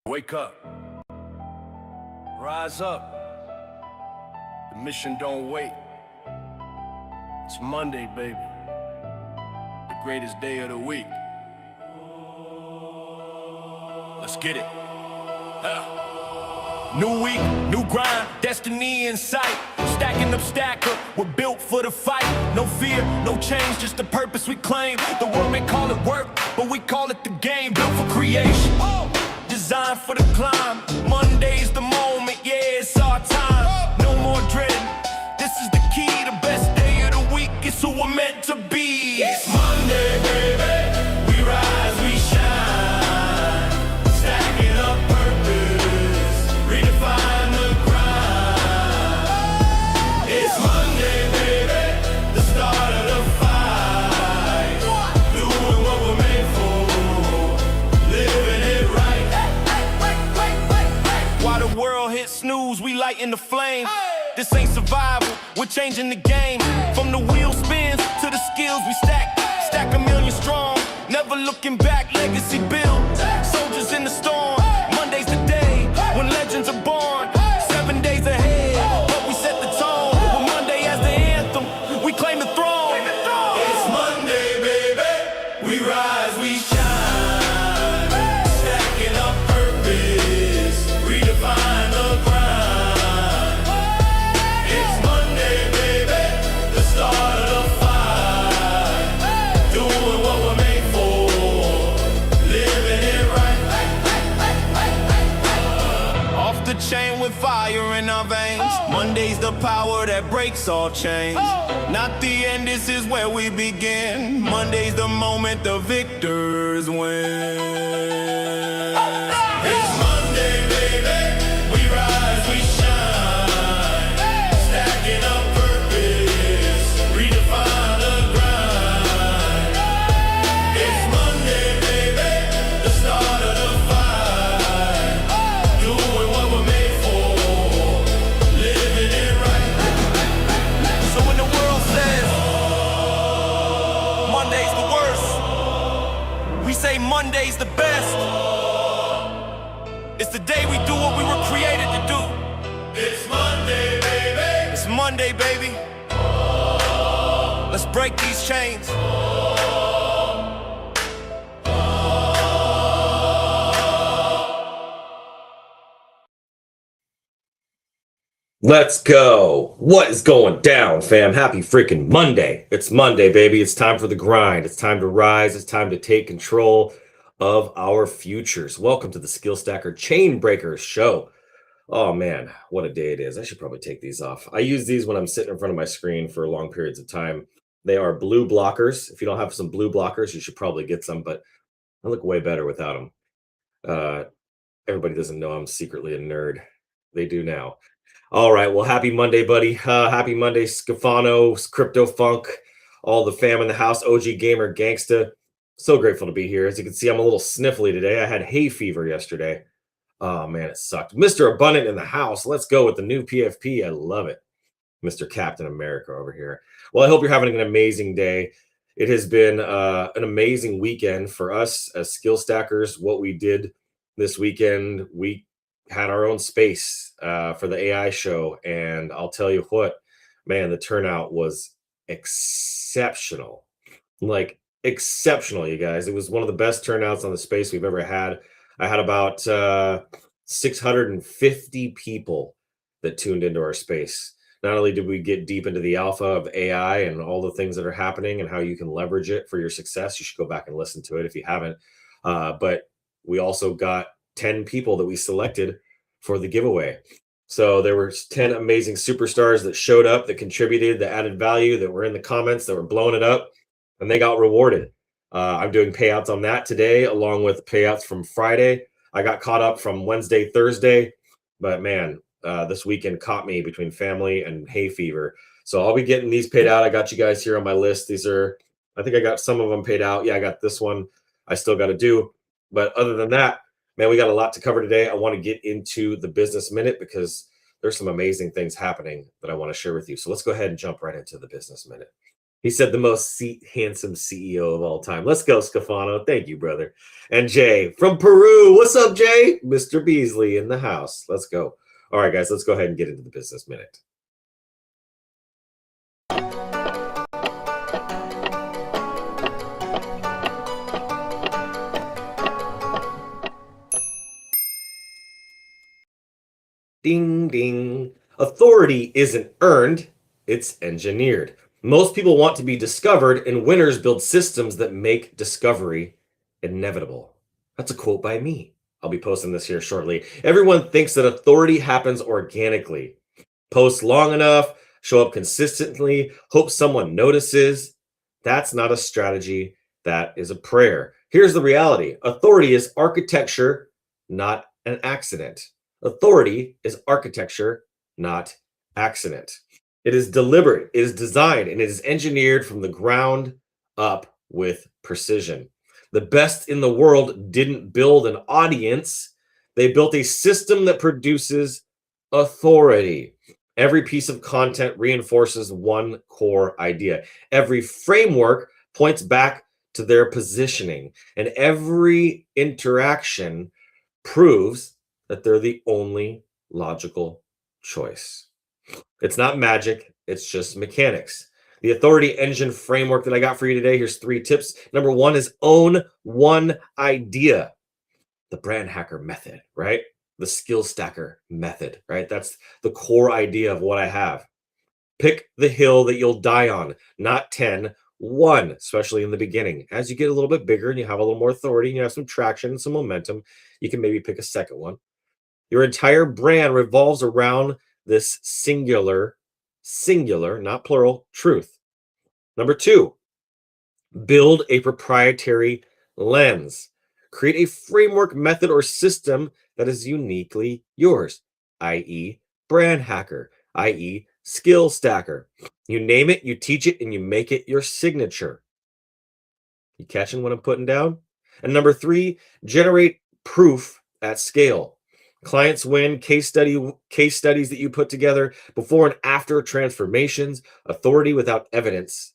Wake up. Rise up. The mission don't wait. It's Monday, baby. The greatest day of the week. Let's get it. New week, new grind, destiny in sight. Stacking up stacker, we're built for the fight. No fear, no change, just the purpose we claim. The world may call it work, but we call it the game. Built for creation, designed for the climb. Monday's the moment, yeah, it's our time. No more dreading, this is the key. The best day of the week is who we're meant to be. It's Monday, baby, we rise, we shine. Stacking up purpose, redefine the grind. It's Monday, baby, the start of the fight. Doing what we're made for, living it right. While the world hits snooze, we lighting the flame. This ain't survival, we're changing the game. From the wheel spins to the skills we stack. Stack a million strong, never looking back, legacy build. Soldiers in the storm, Monday's the day when legends are born. 7 days ahead, but we set the tone. With Monday as the anthem, we claim the throne. It's Monday, baby, we rise, we shine. Stacking up purpose, redefine the grind. It's Monday, baby, the start of the fight. Doing what we're made for, living it right. Off the chain with fire in our veins. Monday's the power that breaks all chains. Not the end, this is where we begin. Monday's the moment the victors win. It's Monday, baby, we rise, we shine. Stacking up purpose, redefine the grind. It's Monday, baby, the start of the fight. Doing what we're made for, living it right. So when the world says Monday's the worst, we say Monday's the best. It's the day we do what we were created to do. It's Monday, baby. It's Monday, baby. Let's break these chains. Let's go. What is going down, fam? Happy freaking Monday. It's Monday, baby. It's time for the grind. It's time to rise. It's time to take control of our futures. Welcome to the Skill Stacker Chain Breakers show. Oh man, what a day it is. I should probably take these off. I use these when I'm sitting in front of my screen for long periods of time. They are blue blockers. If you don't have some blue blockers, you should probably get some, but I look way better without them. Everybody doesn't know I'm secretly a nerd. They do now. All right, well, happy Monday, buddy. Happy Monday, Scafano, Crypto Funk, all the fam in the house, OG Gamer, Gangsta. So grateful to be here. As you can see, I'm a little sniffly today. I had hay fever yesterday. Oh, man, it sucked. Mr. Abundant in the house. Let's go with the new PFP. I love it. Mr. Captain America over here. Well, I hope you're having an amazing day. It has been an amazing weekend for us as skill stackers. What we did this weekend, we had our own space for the AI show. And I'll tell you what, man, the turnout was exceptional. Like, exceptional, you guys. It was one of the best turnouts on the space we've ever had. I had about 650 people that tuned into our space. Not only did we get deep into the alpha of AI and all the things that are happening and how you can leverage it for your success. You should go back and listen to it if you haven't. But we also got 10 people that we selected for the giveaway. So there were 10 amazing superstars that showed up, that contributed, that added value, that were in the comments, that were blowing it up, and they got rewarded. I'm doing payouts on that today, along with payouts from Friday. I got caught up from Wednesday, Thursday, but man, this weekend caught me between family and hay fever. So I'll be getting these paid out. I got you guys here on my list. These are, I think I got some of them paid out. Yeah, I got this one I still got to do. But other than that, man, we got a lot to cover today. I want to get into the business minute because there's some amazing things happening that I want to share with you. So let's go ahead and jump right into the business minute. He said the most handsome CEO of all time. Let's go, Scafano. Thank you, brother. And Jay from Peru. What's up, Jay? Mr. Beasley in the house. Let's go. All right, guys, let's go ahead and get into the business minute. Ding, ding. Authority isn't earned, it's engineered. Most people want to be discovered, and winners build systems that make discovery inevitable. That's a quote by me. I'll be posting this here shortly. Everyone thinks that authority happens organically. Post long enough, show up consistently, hope someone notices. That's not a strategy, that is a prayer. Here's the reality: authority is architecture, not an accident. Authority is architecture, not accident. It is deliberate, it is designed, and it is engineered from the ground up with precision. The best in the world didn't build an audience, they built a system that produces authority. Every piece of content reinforces one core idea. Every framework points back to their positioning, and every interaction proves that they're the only logical choice. It's not magic, it's just mechanics. The authority engine framework that I got for you today, here's 3 tips. Number 1 is own one idea. The brand hacker method, right? The skill stacker method, right? That's the core idea of what I have. Pick the hill that you'll die on, not 10, 1, especially in the beginning. As you get a little bit bigger and you have a little more authority and you have some traction and some momentum, you can maybe pick a second one. Your entire brand revolves around this singular, not plural, truth. Number 2, build a proprietary lens. Create a framework, method, or system that is uniquely yours, i.e., brand hacker, i.e., skill stacker. You name it, you teach it, and you make it your signature. You catching what I'm putting down? And number 3, generate proof at scale. Clients win, case studies that you put together, before and after transformations. Authority without evidence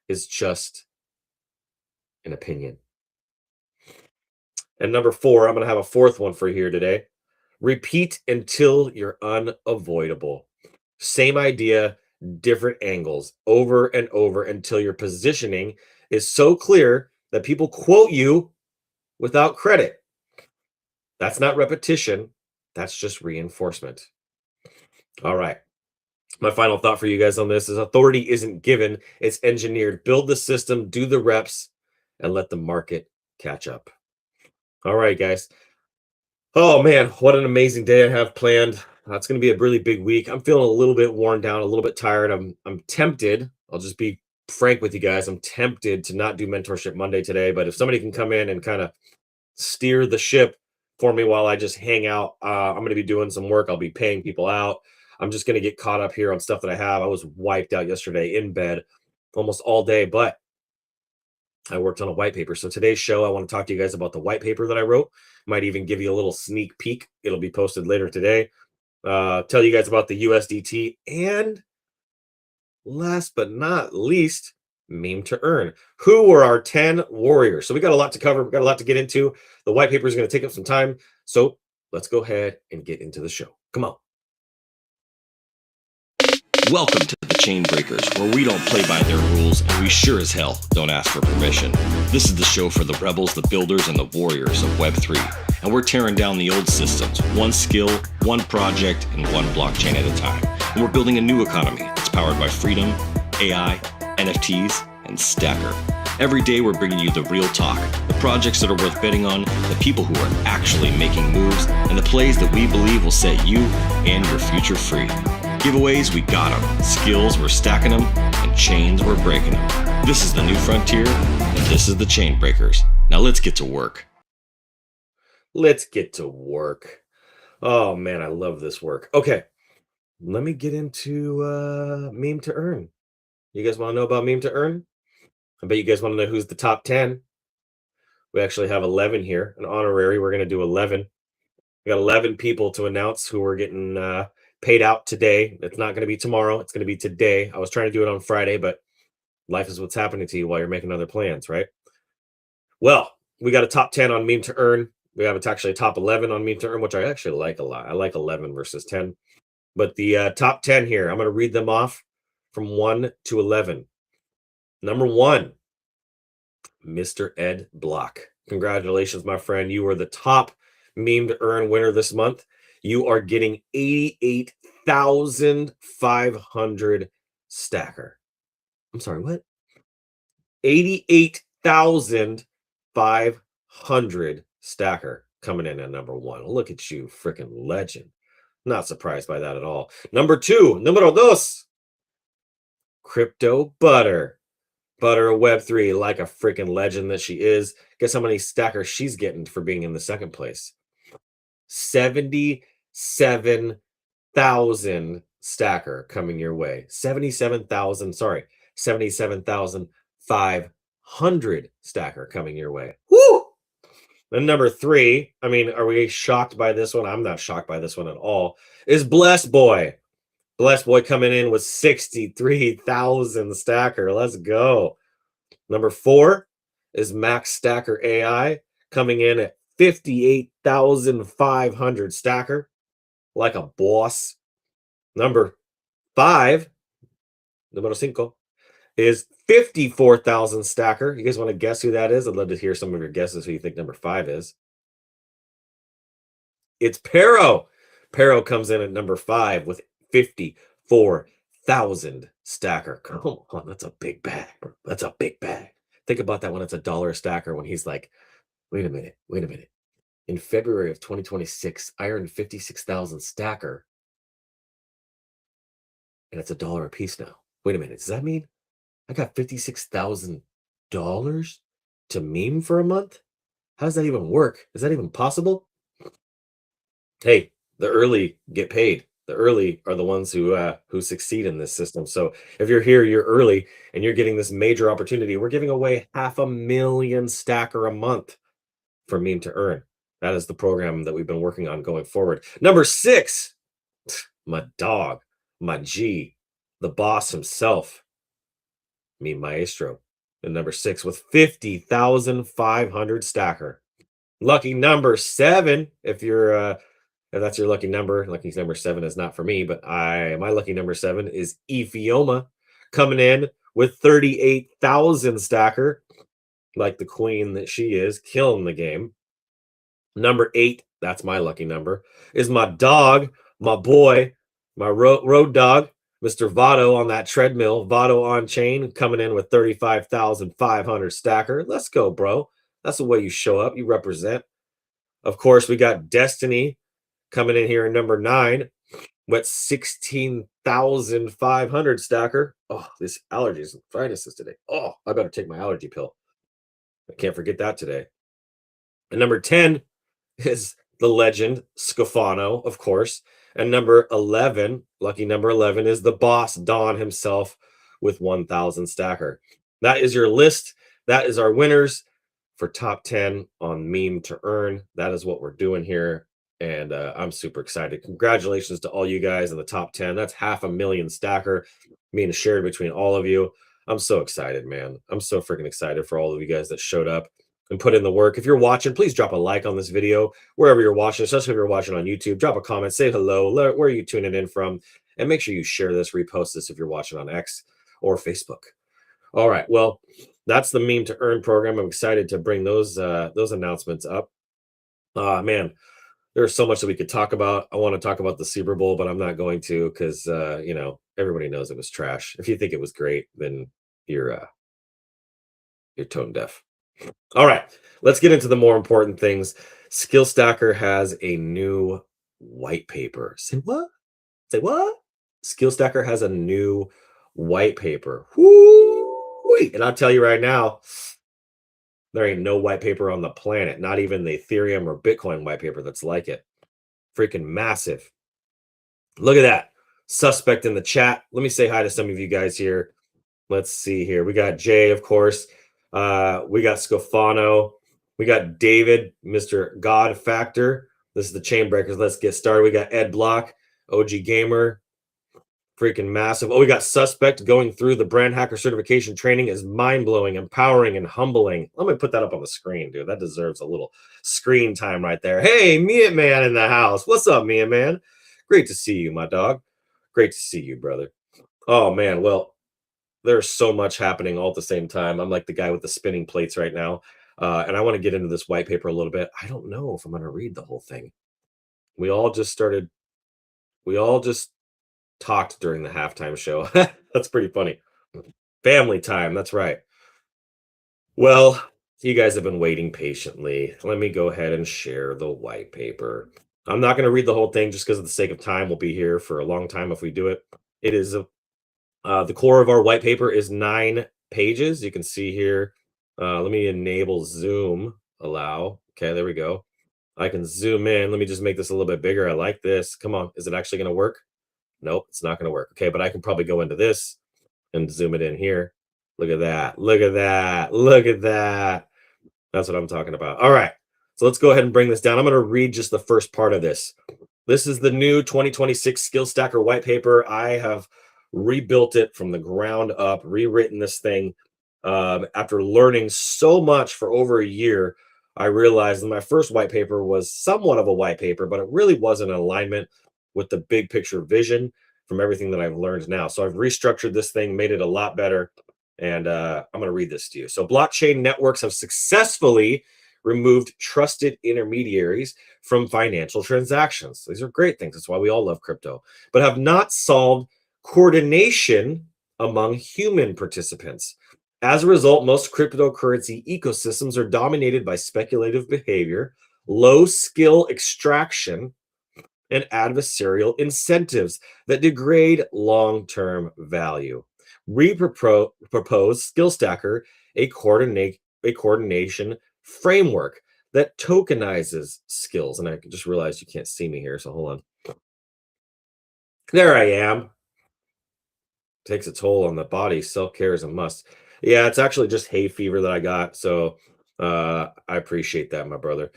is just an opinion. And number 4, I'm going to have a 4th one for you here today. Repeat until you're unavoidable. Same idea, different angles, over and over, until your positioning is so clear that people quote you without credit. That's not repetition, that's just reinforcement. All right. My final thought for you guys on this is authority isn't given, it's engineered. Build the system, do the reps, and let the market catch up. All right, guys. Oh man, what an amazing day I have planned. It's going to be a really big week. I'm feeling a little bit worn down, a little bit tired. I'm tempted. I'll just be frank with you guys. I'm tempted to not do Mentorship Monday today, but if somebody can come in and kind of steer the ship for me while I just hang out, I'm going to be doing some work. I'll be paying people out. I'm just going to get caught up here on stuff that I have. I was wiped out yesterday in bed almost all day, but I worked on a white paper. So today's show, I want to talk to you guys about the white paper that I wrote. Might even give you a little sneak peek. It'll be posted later today. Tell you guys about the USDT, and last but not least, meme to earn. Who were our 10 warriors? So we got a lot to cover. We got a lot to get into. The white paper is going to take up some time. So let's go ahead and get into the show. Come on. Welcome to the Chain Breakers, where we don't play by their rules, and we sure as hell don't ask for permission. This is the show for the rebels, the builders, and the warriors of Web3. And we're tearing down the old systems, one skill, one project, and one blockchain at a time. And we're building a new economy that's powered by freedom, AI, NFTs, and Stacker. Every day we're bringing you the real talk, the projects that are worth betting on, the people who are actually making moves, and the plays that we believe will set you and your future free. Giveaways, we got them. Skills, we're stacking them. And chains, we're breaking them. This is the new frontier, and this is the Chain Breakers. Now let's get to work. Let's get to work. Oh man, I love this work. Okay, let me get into meme to earn. You guys want to know about meme to earn? I bet you guys want to know who's the top 10. We actually have 11 here, an honorary. We're going to do 11. We got 11 people to announce who are getting paid out today. It's not going to be tomorrow. It's going to be today. I was trying to do it on Friday, but Life is what's happening to you while you're making other plans, right? Well, we got a top 10 on meme to earn. We have actually a top 11 on meme to earn, which I actually like a lot. I like 11 versus 10. But the top 10 here, I'm going to read them off from 1 to 11. Number 1, Mr. Ed Block. Congratulations, my friend. You are the top meme to earn winner this month. You are getting 88,500 stacker. I'm sorry, what? 88,500 stacker coming in at number 1. Look at you, freaking legend. Not surprised by that at all. Number 2, numero dos, Crypto Butter. Butter of Web3, like a freaking legend that she is. Guess how many stackers she's getting for being in the second place? 77,000 stacker coming your way. 77,500 stacker coming your way. Woo! And number 3, I mean, are we shocked by this one? I'm not shocked by this one at all. Is Blessed Boy. Blessed Boy coming in with 63,000 stacker. Let's go. Number 4 is Max Stacker AI coming in at 58,500 stacker. Like a boss. Number 5, numero 5, is 54,000 stacker. You guys want to guess who that is? I'd love to hear some of your guesses who you think number 5 is. It's Pero. Pero comes in at number 5 with 54,000 stacker. Come on, that's a big bag, bro. That's a big bag. Think about that when it's $1 a stacker, when he's like, wait a minute. In February of 2026, I earned 56,000 stacker, and it's $1 a piece now. Wait a minute. Does that mean I got $56,000 to meme for a month? How does that even work? Is that even possible? Hey, the early get paid. The early are the ones who succeed in this system. So if you're here, you're early, and you're getting this major opportunity. We're giving away 500,000 stacker a month for meme to earn. That is the program that we've been working on going forward. Number 6, my dog, my G, the boss himself, me maestro. And number 6 with 50,500 stacker. Lucky number 7, if that's your lucky number. Lucky number 7 is not for me, but my lucky number 7 is Ephioma, coming in with 38,000 stacker, like the queen that she is, killing the game. Number 8, that's my lucky number, is my dog, my boy, my road dog, Mr. Vado on that treadmill, Vado on chain, coming in with 35,500 stacker. Let's go, bro. That's the way you show up. You represent. Of course, we got Destiny coming in here in number 9 with 16,500 stacker. Oh, this allergies and sinuses today. Oh, I better take my allergy pill. I can't forget that today. And number 10 is the legend Scafano, of course. And number 11, lucky number 11, is the boss Don himself with 1,000 stacker. That is your list. That is our winners for top 10 on meme to earn. That is what we're doing here. And I'm super excited. Congratulations to all you guys in the top 10. That's 500,000 stacker being shared between all of you. I'm so excited, man. I'm so freaking excited for all of you guys that showed up and put in the work. If you're watching, please drop a like on this video wherever you're watching, especially if you're watching on YouTube. Drop a comment, say hello, where are you tuning in from, and make sure you share this, repost this if you're watching on X or Facebook. All right, well, that's the meme to earn program. I'm excited to bring those announcements up. Man, there's so much that we could talk about. I want to talk about the Super Bowl, but I'm not going to because everybody knows it was trash. If you think it was great, then you're tone deaf. All right, let's get into the more important things. Skill Stacker has a new white paper. Say what? Say what? Skill Stacker has a new white paper. Whoo-wee. And I'll tell you right now, there ain't no white paper on the planet, not even the Ethereum or Bitcoin white paper that's like it. Freaking massive. Look at that. Suspect in the chat. Let me say hi to some of you guys here. Let's see here. We got Jay, of course. We got Scafano. We got David, Mr. God Factor. This is the Chain Breakers. Let's get started. We got Ed Block, OG Gamer, Freaking massive. Oh, we got suspect going through the brand hacker certification training is mind-blowing, empowering, and humbling. Let me put that up on the screen, dude. That deserves a little screen time right there. Hey, Mia Man in the house. What's up, Mia Man? Great to see you, my dog. Great to see you, brother. Oh man, well, there's so much happening all at the same time. I'm like the guy with the spinning plates right now. And I want to get into this white paper a little bit. I don't know if I'm going to read the whole thing. We all just started, we all just talked during the halftime show. That's pretty funny. Family time. That's right. Well, you guys have been waiting patiently. Let me go ahead and share the white paper. I'm not going to read the whole thing just because of the sake of time. We'll be here for a long time if we do it. It is the core of our white paper is 9 pages. You can see here. Let me enable zoom. Allow. Okay, there we go. I can zoom in. Let me just make this a little bit bigger. I like this. Come on. Is it actually going to work? Nope, it's not going to work. Okay, but I can probably go into this and zoom it in here. Look at that. Look at that. Look at that. That's what I'm talking about. All right. So let's go ahead and bring this down. I'm going to read just the first part of this. This is the new 2026 Skill Stacker white paper. I have rebuilt it from the ground up, rewritten this thing. After learning so much for over a year, I realized that my first white paper was somewhat of a white paper, but it really wasn't in alignment with the big picture vision from everything that I've learned now. So I've restructured this thing, made it a lot better. And I'm going to read this to you. So blockchain networks have successfully removed trusted intermediaries from financial transactions. These are great things. That's why we all love crypto, but have not solved coordination among human participants. As a result, most cryptocurrency ecosystems are dominated by speculative behavior, low skill extraction, and adversarial incentives that degrade long-term value. We propose Skill Stacker, a coordination framework that tokenizes skills. And I just realized you can't see me here, so hold on. There I am. Takes a toll on the body. Self-care is a must. Yeah, it's actually just hay fever that I got. So I appreciate that, my brother.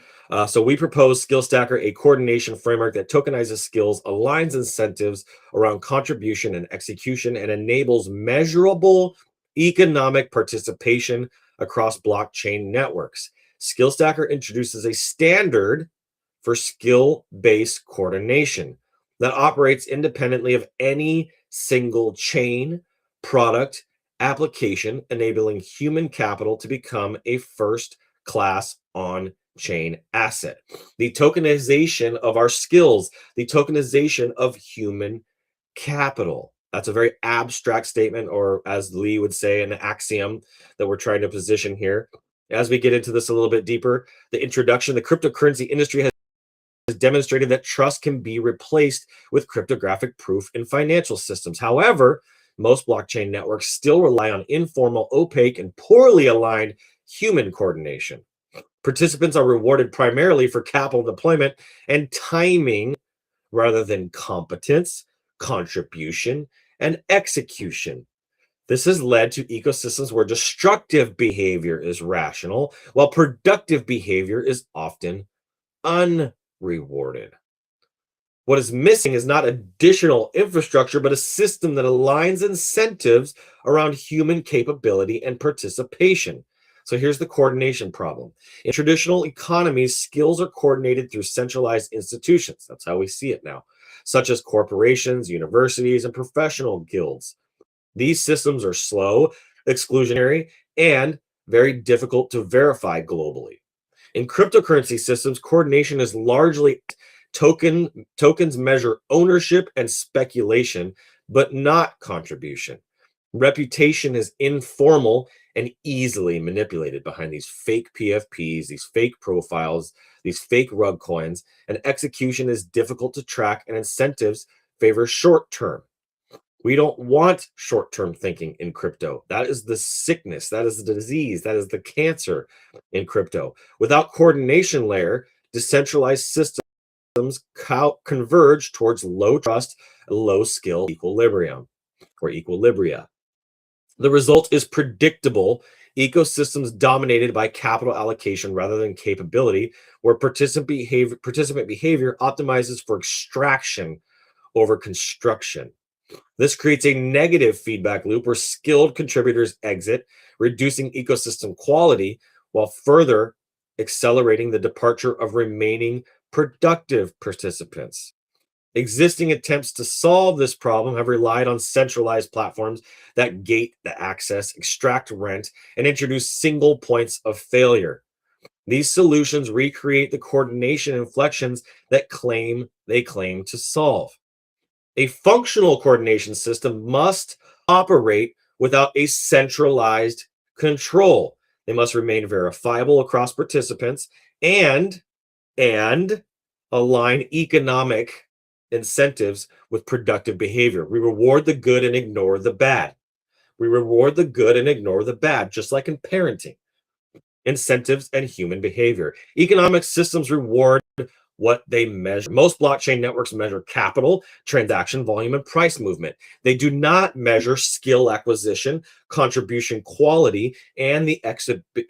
So we propose Skill Stacker, a coordination framework that tokenizes skills, aligns incentives around contribution and execution, and enables measurable economic participation across blockchain networks. Skill Stacker introduces a standard for skill-based coordination that operates independently of any single chain, product, application, enabling human capital to become a first-class on-chain asset. The tokenization of our skills, the tokenization of human capital. That's a very abstract statement, or as Lee would say, an axiom that we're trying to position here. As we get into this a little bit deeper, the introduction, the cryptocurrency industry has demonstrated that trust can be replaced with cryptographic proof in financial systems. However, most blockchain networks still rely on informal, opaque, and poorly aligned human coordination. Participants are rewarded primarily for capital deployment and timing rather than competence, contribution, and execution. This has led to ecosystems where destructive behavior is rational, while productive behavior is often unrewarded. What is missing is not additional infrastructure, but a system that aligns incentives around human capability and participation. So here's the coordination problem. In traditional economies, skills are coordinated through centralized institutions. That's how we see it now, such as corporations, universities, and professional guilds. These systems are slow, exclusionary, and very difficult to verify globally. In cryptocurrency systems, coordination is largely tokens measure ownership and speculation, but not contribution. Reputation is informal and easily manipulated behind these fake PFPs, these fake profiles, these fake rug coins, and execution is difficult to track, and incentives favor short term. We don't want short-term thinking in crypto. That is the sickness. That is the disease. That is the cancer in crypto. Without coordination layer, decentralized systems converge towards low trust, low skill equilibrium or equilibria. The result is predictable ecosystems dominated by capital allocation rather than capability, where participant behavior optimizes for extraction over construction. This creates a negative feedback loop where skilled contributors exit, reducing ecosystem quality while further accelerating the departure of remaining productive participants. Existing attempts to solve this problem have relied on centralized platforms that gate the access, extract rent, and introduce single points of failure. These solutions recreate the coordination inflections that they claim to solve. A functional coordination system must operate without a centralized control. They must remain verifiable across participants and and align economic incentives with productive behavior. We reward the good and ignore the bad. We reward the good and ignore the bad, just like in parenting, incentives, and human behavior. Economic systems reward what they measure. Most blockchain networks measure capital, transaction volume, and price movement. They do not measure skill acquisition, contribution quality, and the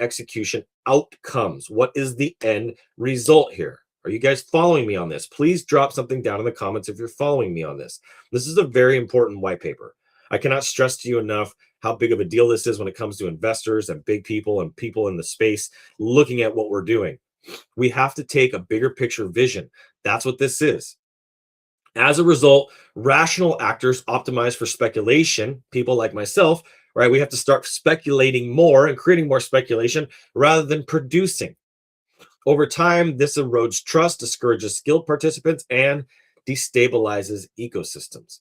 execution outcomes. What is the end result here? Are you guys following me on this? Please drop something down in the comments if you're following me on this. This is a very important white paper. I cannot stress to you enough how big of a deal this is when it comes to investors and big people and people in the space looking at what we're doing. We have to take a bigger picture vision. That's what this is. As a result, rational actors optimize for speculation, people like myself, right? We have to start speculating more and creating more speculation rather than producing. Over time, this erodes trust, discourages skilled participants, and destabilizes ecosystems.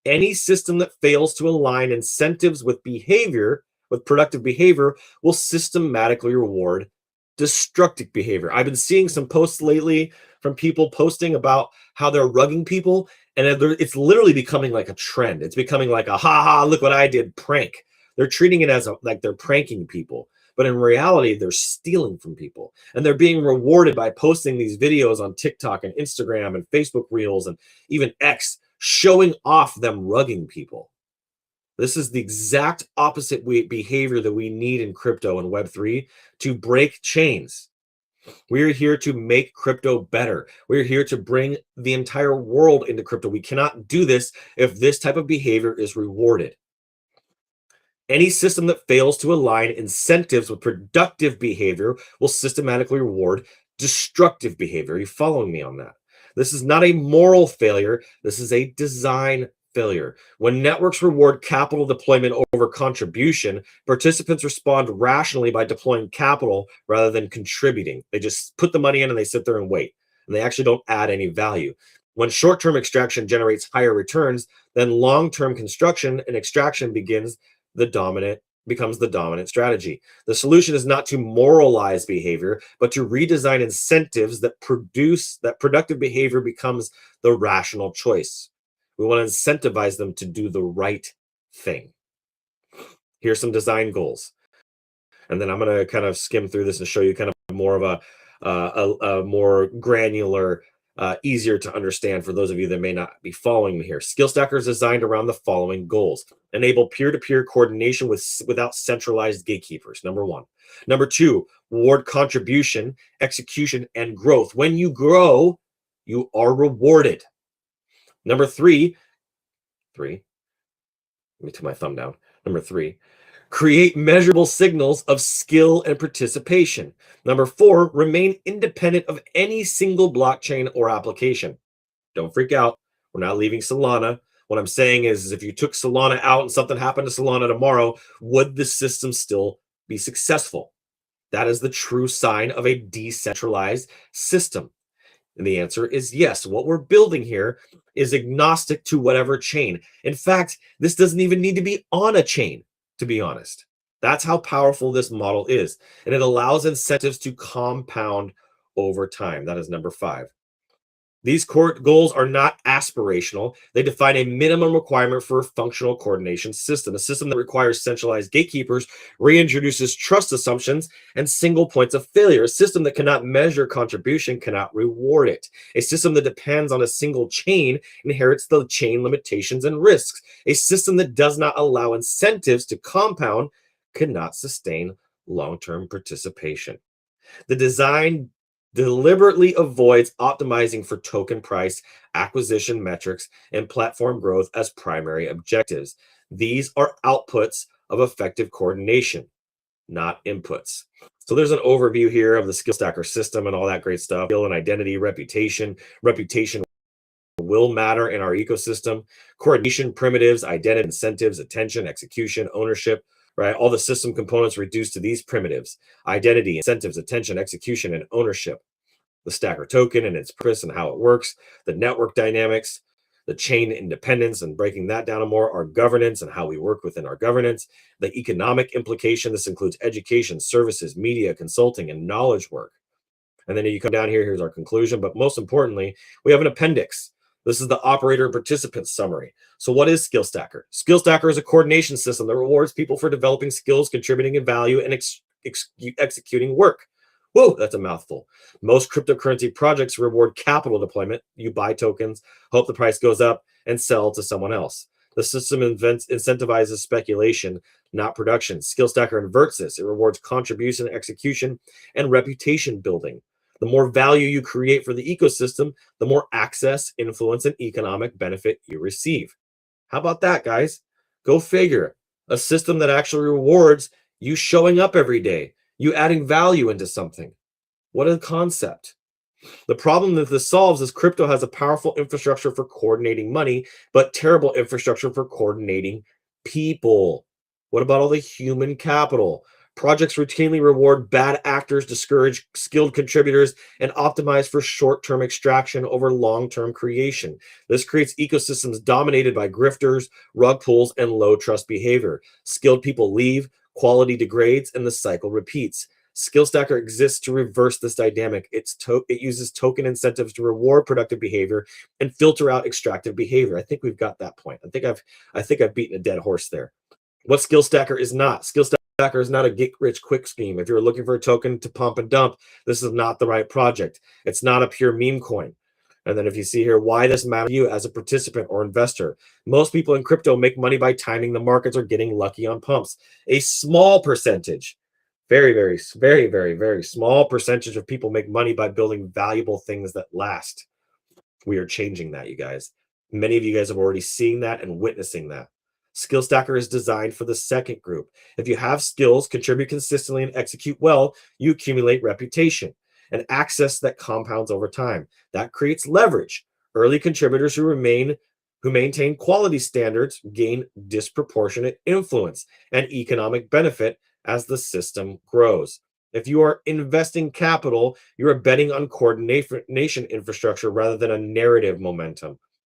Any system that fails to align incentives with behavior, with productive behavior, will systematically reward destructive behavior. I've been seeing some posts lately from people posting about how they're rugging people, and it's literally becoming like a trend. It's becoming like a ha ha, look what I did prank. They're treating it as like they're pranking people. But in reality, they're stealing from people, and they're being rewarded by posting these videos on TikTok and Instagram and Facebook Reels and even X, showing off them rugging people. This is the exact opposite behavior that we need in crypto and Web3 to break chains. We're here to make crypto better. We're here to bring the entire world into crypto. We cannot do this if this type of behavior is rewarded. Any system that fails to align incentives with productive behavior will systematically reward destructive behavior. Are you following me on that? This is not a moral failure. This is a design failure. When networks reward capital deployment over contribution, participants respond rationally by deploying capital rather than contributing. They just put the money in and they sit there and wait, and they actually don't add any value. When short-term extraction generates higher returns, then long-term construction and extraction becomes the dominant strategy. The solution is not to moralize behavior, but to redesign incentives that productive behavior becomes the rational choice. We want to incentivize them to do the right thing. Here's some design goals. And then I'm going to kind of skim through this and show you kind of more of a more granular, easier to understand for those of you that may not be following me here. Skill Stacker is designed around the following goals. Enable peer-to-peer coordination without centralized gatekeepers, number one. Number two, reward contribution, execution, and growth. When you grow, you are rewarded. Number three, let me take my thumb down. Number three, create measurable signals of skill and participation. Number four, remain independent of any single blockchain or application. Don't freak out. We're not leaving Solana. What I'm saying is if you took Solana out and something happened to Solana tomorrow, would the system still be successful? That is the true sign of a decentralized system. And the answer is yes. What we're building here is agnostic to whatever chain. In fact, this doesn't even need to be on a chain, to be honest. That's how powerful this model is. And it allows incentives to compound over time. That is number five. These goals are not aspirational. They define a minimum requirement for a functional coordination system. A system that requires centralized gatekeepers reintroduces trust assumptions and single points of failure. A system that cannot measure contribution cannot reward it. A system that depends on a single chain inherits the chain limitations and risks. A system that does not allow incentives to compound cannot sustain long-term participation. The design deliberately avoids optimizing for token price, acquisition metrics, and platform growth as primary objectives. These are outputs of effective coordination, not inputs. So there's an overview here of the skill stacker system and all that great stuff. Skill and identity, reputation. Reputation will matter in our ecosystem. Coordination, primitives, identity, incentives, attention, execution, ownership, right? All the system components reduced to these primitives: identity, incentives, attention, execution, and ownership. The stacker token and its purpose and how it works, the network dynamics, the chain independence, and breaking that down more, our governance and how we work within our governance, the economic implication. This includes education, services, media, consulting, and knowledge work. And then you come down here, here's our conclusion. But most importantly, we have an appendix. This is the operator and participant summary. So what is Skill Stacker? Skill Stacker is a coordination system that rewards people for developing skills, contributing in value, and executing work. Whoa, that's a mouthful. Most cryptocurrency projects reward capital deployment. You buy tokens, hope the price goes up, and sell to someone else. The system incentivizes speculation, not production. Skill Stacker inverts this. It rewards contribution, execution, and reputation building. The more value you create for the ecosystem, the more access, influence, and economic benefit you receive. How about that, guys? Go figure. A system that actually rewards you showing up every day, you adding value into something. What a concept. The problem that this solves is crypto has a powerful infrastructure for coordinating money, but terrible infrastructure for coordinating people. What about all the human capital? Projects routinely reward bad actors, discourage skilled contributors, and optimize for short-term extraction over long-term creation. This creates ecosystems dominated by grifters, rug pulls, and low trust behavior. Skilled people leave, quality degrades, and the cycle repeats. Skill Stacker exists to reverse this dynamic. It uses token incentives to reward productive behavior and filter out extractive behavior. I think we've got that point. I think I've beaten a dead horse there. What Skill Stacker is not. Skill Stacker is not a get-rich-quick scheme. If you're looking for a token to pump and dump, this is not the right project. It's not a pure meme coin. And then if you see here, why this matters to you as a participant or investor. Most people in crypto make money by timing the markets or getting lucky on pumps. A small percentage, very small percentage of people make money by building valuable things that last. We are changing that, you guys. Many of you guys have already seen that and witnessing that. Skill Stacker is designed for the second group. If you have skills, contribute consistently, and execute well, you accumulate reputation and access that compounds over time. That creates leverage. Early contributors who maintain quality standards gain disproportionate influence and economic benefit as the system grows. If you are investing capital, you are betting on coordination infrastructure rather than a narrative momentum.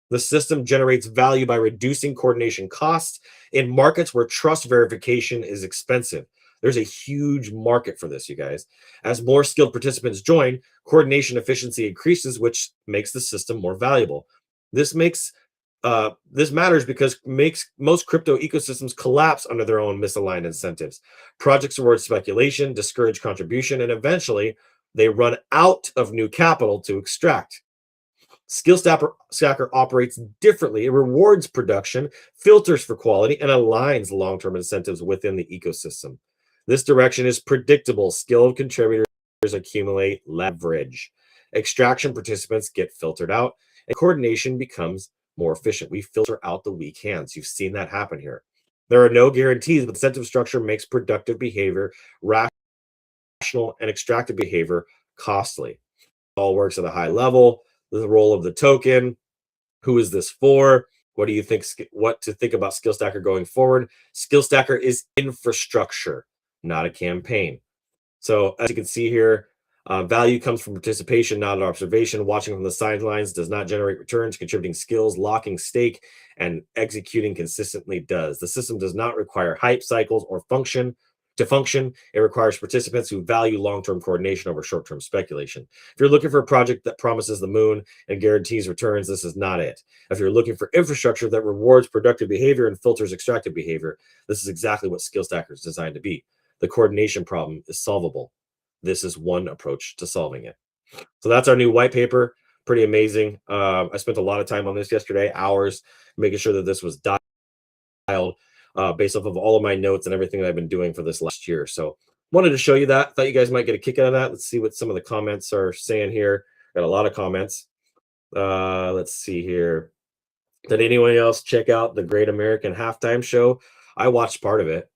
The system generates value by reducing coordination costs in markets where trust verification is expensive. There's a huge market for this, you guys. As more skilled participants join, coordination efficiency increases, which makes the system more valuable. This matters because makes most crypto ecosystems collapse under their own misaligned incentives. Projects reward speculation, discourage contribution, and eventually they run out of new capital to extract. Skill Stacker operates differently. It rewards production, filters for quality, and aligns long-term incentives within the ecosystem. This direction is predictable. Skilled contributors accumulate leverage. Extraction participants get filtered out, and coordination becomes more efficient. We filter out the weak hands. You've seen that happen here. There are no guarantees, but incentive structure makes productive behavior rational and extractive behavior costly. It all works at a high level. The role of the token. Who is this for? What do you think? What to think about Skill Stacker going forward? Skill Stacker is infrastructure, not a campaign. So as you can see here, value comes from participation, not observation. Watching from the sidelines does not generate returns. Contributing skills, locking stake, and executing consistently does. The system does not require hype cycles or function. To function, it requires participants who value long-term coordination over short-term speculation. If you're looking for a project that promises the moon and guarantees returns, this is not it. If you're looking for infrastructure that rewards productive behavior and filters extractive behavior, this is exactly what Skill Stacker is designed to be. The coordination problem is solvable. This is one approach to solving it. So that's our new white paper. Pretty amazing. I spent a lot of time on this yesterday, hours, making sure that this was dialed based off of all of my notes and everything that I've been doing for this last year. So wanted to show you that. Thought you guys might get a kick out of that. Let's see what some of the comments are saying here. Got a lot of comments. Let's see here. Did anyone else check out the Great American Halftime Show? I watched part of it.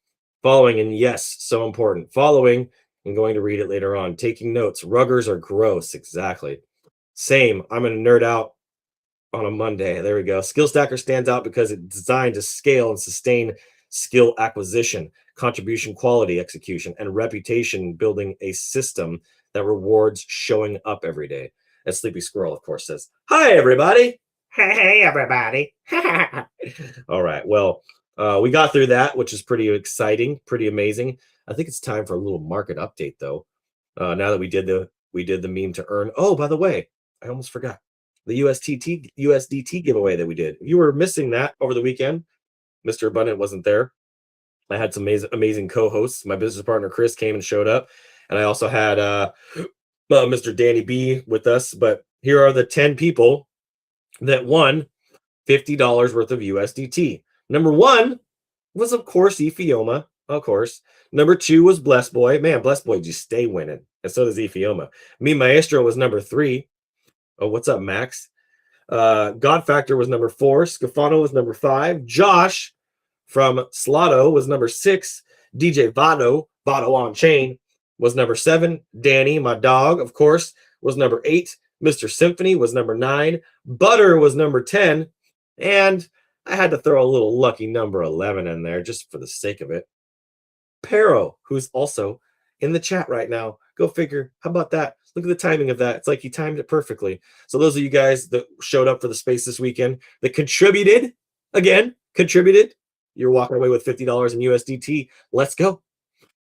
Following, and yes, so important. Following, I'm going to read it later on. Taking notes. Ruggers are gross. Exactly. Same. I'm going to nerd out on a Monday. There we go. Skill Stacker stands out because it's designed to scale and sustain skill acquisition, contribution quality execution, and reputation building a system that rewards showing up every day. And Sleepy Squirrel, of course, says, "Hi, everybody." Hey, everybody. All right. Well, we got through that, which is pretty exciting, pretty amazing. I think it's time for a little market update, though. Now that we did the meme to earn. Oh, by the way, I almost forgot the USDT giveaway that we did. If you were missing that over the weekend, Mr. Abundant wasn't there. I had some amazing co-hosts. My business partner Chris came and showed up, and I also had Mr. Danny B with us. But here are the 10 people that won $50 worth of USDT. Number one was, of course, Ephioma. Of course. Number two was Blessed Boy. Man, Blessed Boy just stay winning. And so does Ephioma. Mi Maestro was number three. Oh, what's up, Max? God Factor was number four. Scafano was number five. Josh from Slato was number six. DJ Vado on Chain, was number seven. Danny, my dog, of course, was number eight. Mr. Symphony was number nine. Butter was number 10. And I had to throw a little lucky number 11 in there just for the sake of it. Pero, who's also in the chat right now. Go figure. How about that? Look at the timing of that. It's like he timed it perfectly. So those of you guys that showed up for the space this weekend, that contributed, you're walking away with $50 in USDT. Let's go.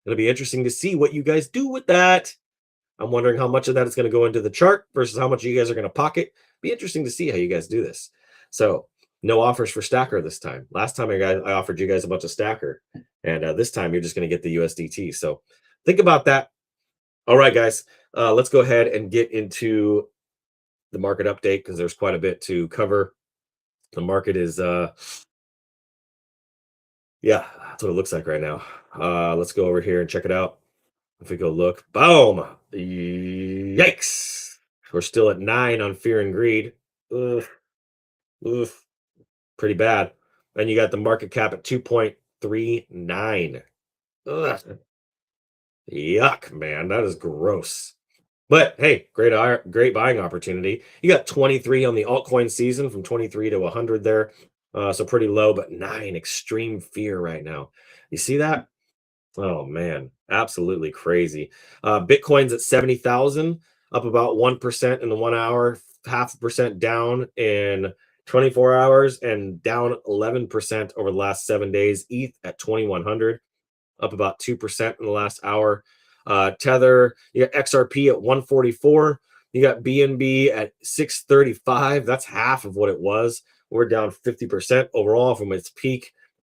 It'll be interesting to see what you guys do with that. I'm wondering how much of that is going to go into the chart versus how much you guys are going to pocket. Be interesting to see how you guys do this. So no offers for Stacker this time. Last time I offered you guys a bunch of Stacker, and this time you're just going to get the USDT. So think about that. All right, guys, let's go ahead and get into the market update because there's quite a bit to cover. The market is, yeah, that's what it looks like right now. Let's go over here and check it out. If we go look, boom, yikes. We're still at 9 on fear and greed. Oof. Pretty bad. And you got the market cap at 2.39. Ugh. Yuck, man. That is gross. But hey, great buying opportunity. You got 23 on the altcoin season from 23 to 100 there. So pretty low, but 9 extreme fear right now. You see that? Oh man, absolutely crazy. Bitcoin's at 70,000, up about 1% in the 1 hour, 0.5% down in 24 hours, and down 11% over the last 7 days. ETH at 2,100, up about 2% in the last hour. Tether, you got XRP at 144. You got BNB at 635. That's half of what it was. We're down 50% overall from its peak.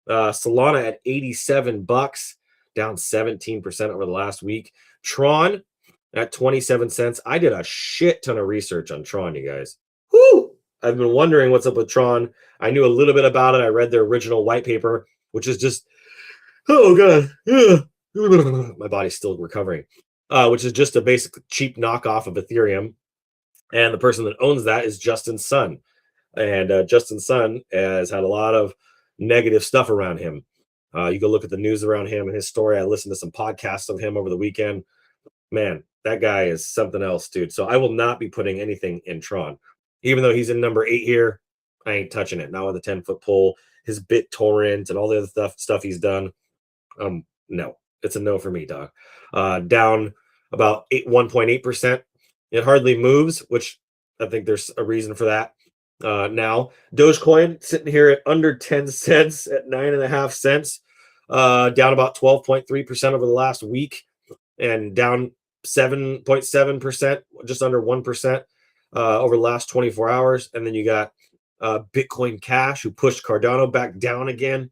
Solana at $87, down 17% over the last week. Tron at 27 cents. I did a shit ton of research on Tron, you guys. Whoo! I've been wondering what's up with Tron. I knew a little bit about it. I read their original white paper, which is just, oh god, my body's still recovering. Which is just a basic cheap knockoff of Ethereum. And the person that owns that is Justin Sun. And Justin Sun has had a lot of negative stuff around him. You go look at the news around him and his story. I listened to some podcasts of him over the weekend. Man, that guy is something else, dude. So I will not be putting anything in Tron. Even though he's in number 8 here, I ain't touching it. Not with a 10-foot pole, his BitTorrent and all the other stuff he's done. No, it's a no for me, dog. Down about 1.8%. It hardly moves, which I think there's a reason for that. Now, Dogecoin sitting here at under 10 cents at 9.5 cents, down about 12.3% over the last week, and down 7.7%, just under 1% over the last 24 hours. And then you got Bitcoin Cash, who pushed Cardano back down again.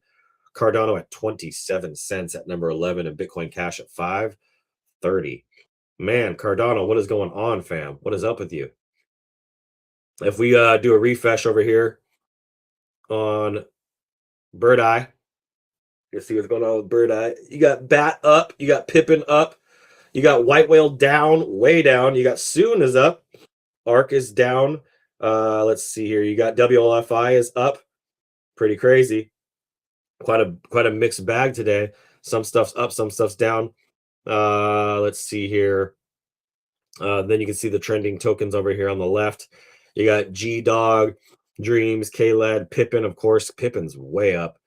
Cardano at 27 cents at number 11, and Bitcoin Cash at 5.30. Man, Cardano, what is going on, fam? What is up with you? If we do a refresh over here on Bird Eye, You see what's going on with Bird Eye. You got Bat up. You got Pippin up. You got White Whale down, way down. You got Soon is up. Arc is down. Let's see here. You got WLFI is up. Pretty crazy. Quite a mixed bag today. Some stuff's up, some stuff's down. Let's see here. Then you can see the trending tokens over here on the left. You got G Dog, Dreams, KLED, Pippin. Of course, Pippin's way up,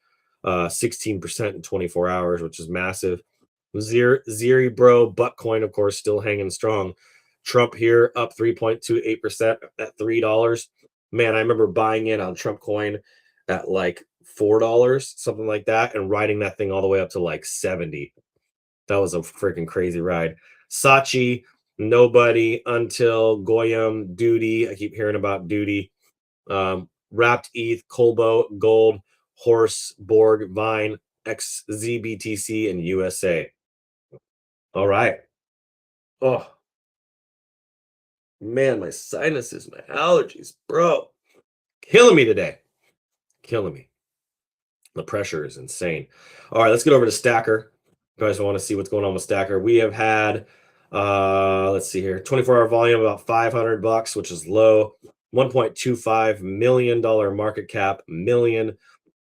16% in 24 hours, which is massive. Zeri Bro, Buttcoin, of course, still hanging strong. Trump here up 3.28% at $3. Man, I remember buying in on Trump coin at like $4, something like that, and riding that thing all the way up to like 70. That was a freaking crazy ride. Sachi, nobody until Goyam, Duty. I keep hearing about Duty. Wrapped ETH, Colbo, Gold, Horse, Borg, Vine, XZBTC, and USA. All right. Oh, man, my sinuses, my allergies, bro. Killing me today. Killing me. The pressure is insane. All right, let's get over to Stacker. You guys want to see what's going on with Stacker. We have had, let's see here, 24-hour volume, about $500, which is low. $1.25 million market cap, million.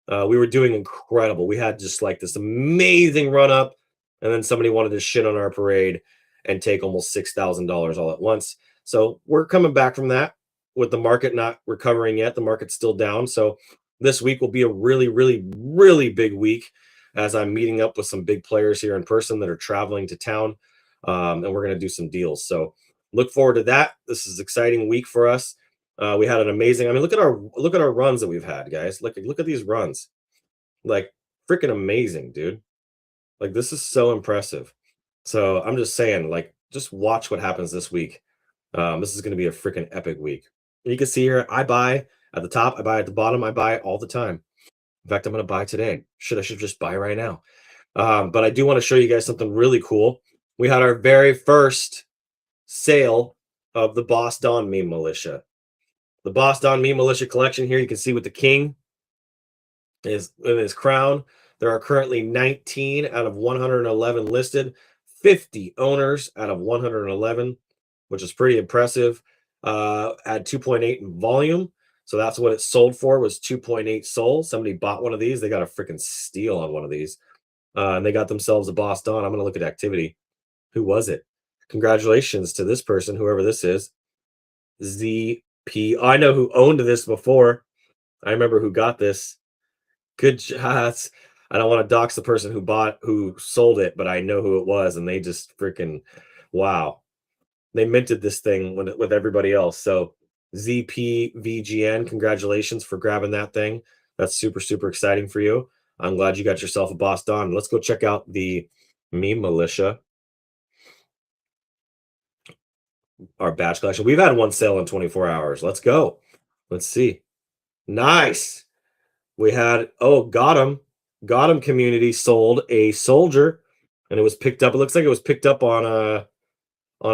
We were doing incredible. We had just like this amazing run up, and then somebody wanted to shit on our parade and take almost $6,000 all at once. So we're coming back from that with the market not recovering yet. The market's still down. So this week will be a really, really, really big week as I'm meeting up with some big players here in person that are traveling to town, and we're going to do some deals. So look forward to that. This is an exciting week for us. We had an amazing. I mean, look at our runs that we've had, guys. Look at these runs, like freaking amazing, dude. Like this is so impressive. So I'm just saying, like, just watch what happens this week. This is going to be a freaking epic week. You can see here, I buy at the top, I buy at the bottom, I buy all the time. In fact, I'm going to buy today. I should just buy right now. But I do want to show you guys something really cool. We had our very first sale of the Boss Don Meme Militia. The Boss Don Meme Militia collection here, you can see with the king is in his crown. There are currently 19 out of 111 listed, 50 owners out of 111, which is pretty impressive. At 2.8 in volume. So that's what it sold for, was 2.8 sold. Somebody bought one of these. They got a freaking steal on one of these. And they got themselves a Boss Don. I'm going to look at activity. Who was it? Congratulations to this person, whoever this is. ZP. I know who owned this before. I remember who got this. Good job. I don't want to dox the person who sold it, but I know who it was, and they just freaking, wow. They minted this thing with everybody else. So ZPVGN, congratulations for grabbing that thing. That's super, super exciting for you. I'm glad you got yourself a Boss Don. Let's go check out the Meme Militia, our batch collection. We've had one sale in 24 hours. Let's go. Let's see. Nice. We had, got him community sold a soldier, and it was picked up. It looks like it was picked up on a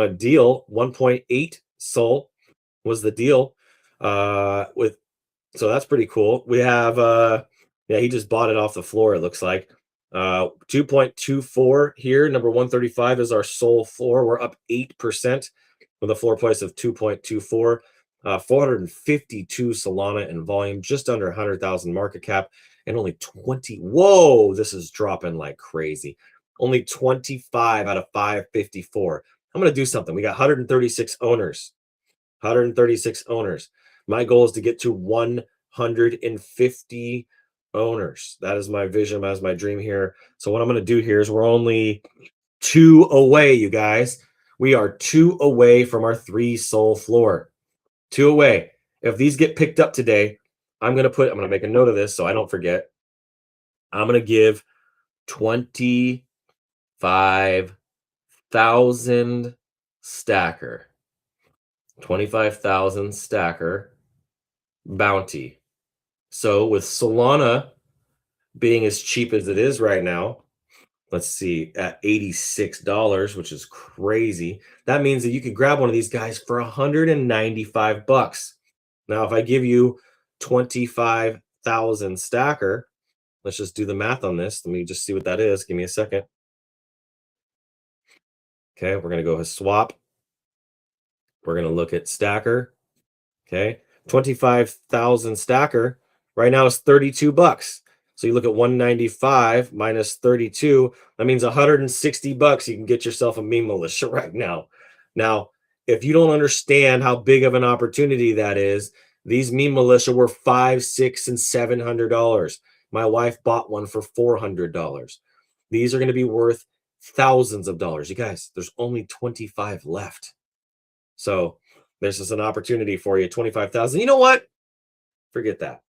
deal. 1.8 soul was the deal. So that's pretty cool. We have he just bought it off the floor, it looks like. 2.24 here. Number 135 is our soul floor. We're up 8% with a floor price of 2.24. 452 Solana in volume, just under 100,000 market cap, and only 20. Whoa, this is dropping like crazy. Only 25 out of 554. I'm going to do something. We got 136 owners. 136 owners. My goal is to get to 150 owners. That is my vision. That is my dream here. So what I'm going to do here is we're only 2 away, you guys. We are 2 away from our 3 soul floor. 2 away. If these get picked up today, I'm going to make a note of this so I don't forget. I'm going to give 25,000 stacker. 25,000 stacker bounty. So with Solana being as cheap as it is right now, let's see, at $86, which is crazy. That means that you could grab one of these guys for $195. Now, if I give you 25,000 stacker, let's just do the math on this. Let me just see what that is. Give me a second. Okay, we're going to go with swap. We're going to look at stacker. Okay, 25,000 stacker right now is 32 bucks. So you look at 195 minus 32, that means 160 bucks. You can get yourself a meme militia right now. Now, if you don't understand how big of an opportunity that is, these meme militia were $500, $600, and $700. My wife bought one for $400. These are going to be worth thousands of dollars. You guys, there's only 25 left. So this is an opportunity for you. 25,000. You know what? Forget that.